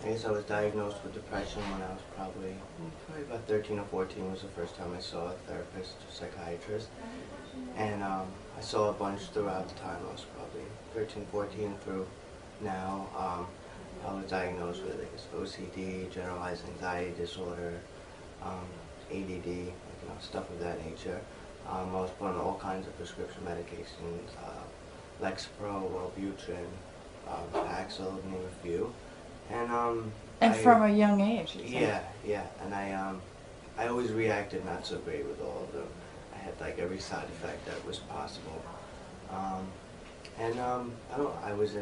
I guess I was diagnosed with depression when I was probably about 13 or 14 was the first time I saw a therapist or psychiatrist. And I saw a bunch throughout the time. I was probably 13, 14 through now. I was diagnosed with, I guess, OCD, generalized anxiety disorder, ADD, stuff of that nature. I was put on all kinds of prescription medications, Lexapro, Wellbutrin, Paxil, to name a few. And from a young age, yeah, and I always reacted not so great with all of them. I had like every side effect that was possible. I was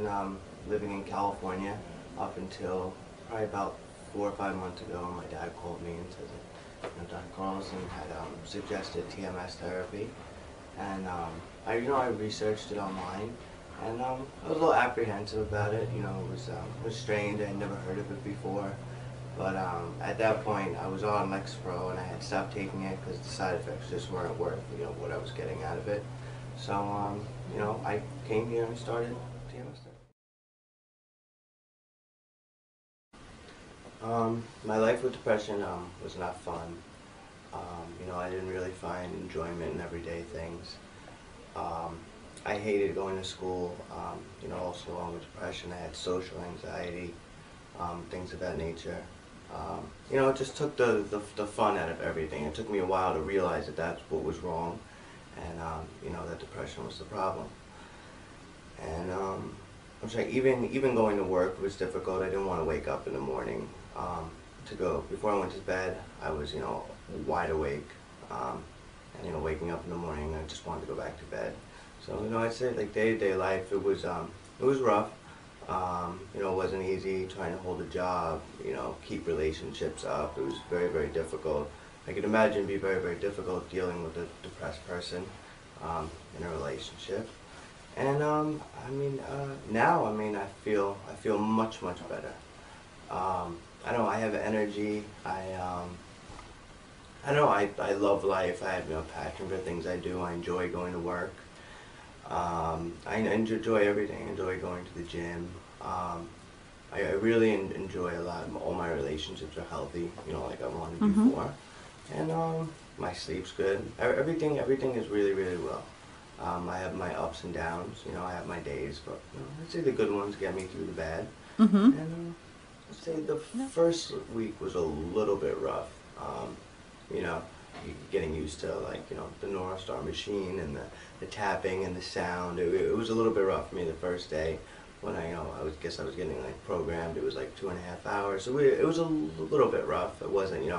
living in California up until probably about 4 or 5 months ago. My dad called me and said that Dr. Carlson had suggested TMS therapy, and I researched it online. And I was a little apprehensive about it. It was strange. I had never heard of it before. But at that point, I was on Lexapro, and I had stopped taking it because the side effects just weren't worth what I was getting out of it. So I came here and started TMS therapy. My life with depression was not fun. I didn't really find enjoyment in everyday things. I hated going to school, also along with depression. I had social anxiety, things of that nature. It just took the fun out of everything. It took me a while to realize that that's what was wrong, and that depression was the problem. And I'm sorry, even going to work was difficult. I didn't want to wake up in the morning to go. Before I went to bed, I was wide awake, and waking up in the morning, I just wanted to go back to bed. So I'd say like day-to-day life, it was rough. It wasn't easy trying to hold a job, keep relationships up. It was very, very difficult. I can imagine it'd be very, very difficult dealing with a depressed person in a relationship. And now I feel much, much better. I know I have energy. I love life. I have passion for things I do. I enjoy going to work. I enjoy everything. I enjoy going to the gym. I really enjoy a lot. All my relationships are healthy, like I wanted before. And my sleep's good. Everything is really, really well. I have my ups and downs. I have my days, but I'd say the good ones get me through the bad. And I'd say the first week was a little bit rough. Getting used to the NeuroStar machine and the tapping and the sound. It was a little bit rough for me the first day when I guess I was getting programmed. It was like 2.5 hours, so it was a little bit rough. It wasn't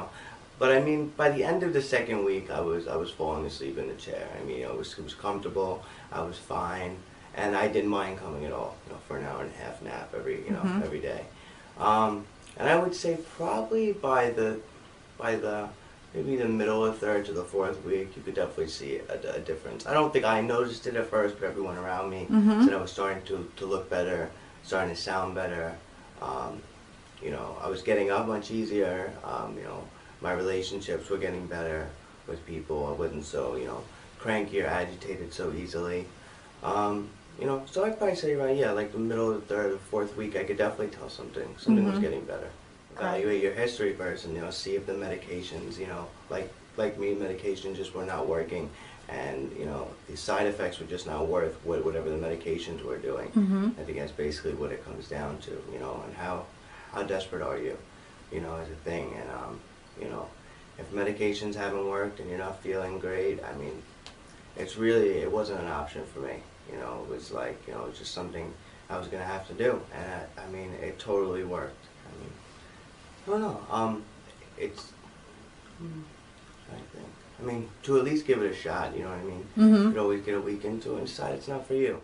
but by the end of the second week, I was falling asleep in the chair. It was comfortable. I was fine, and I didn't mind coming at all. For an 1.5 hour nap every day. And I would say probably by the maybe the middle or third to the fourth week, you could definitely see a difference. I don't think I noticed it at first, but everyone around me said I was starting to look better, starting to sound better. I was getting up much easier. My relationships were getting better with people. I wasn't so, cranky or agitated so easily. So I'd probably say around, like the middle of the third or fourth week, I could definitely tell something was getting better. Evaluate your history first, and see if the medications, like me, medications just were not working, and the side effects were just not worth whatever the medications were doing. I think that's basically what it comes down to, and how desperate are you, as a thing. And if medications haven't worked and you're not feeling great, it wasn't an option for me. It was like it was just something I was gonna have to do, and it totally worked. I don't know. To at least give it a shot, you know what I mean? You could always get a week into it and decide it's not for you.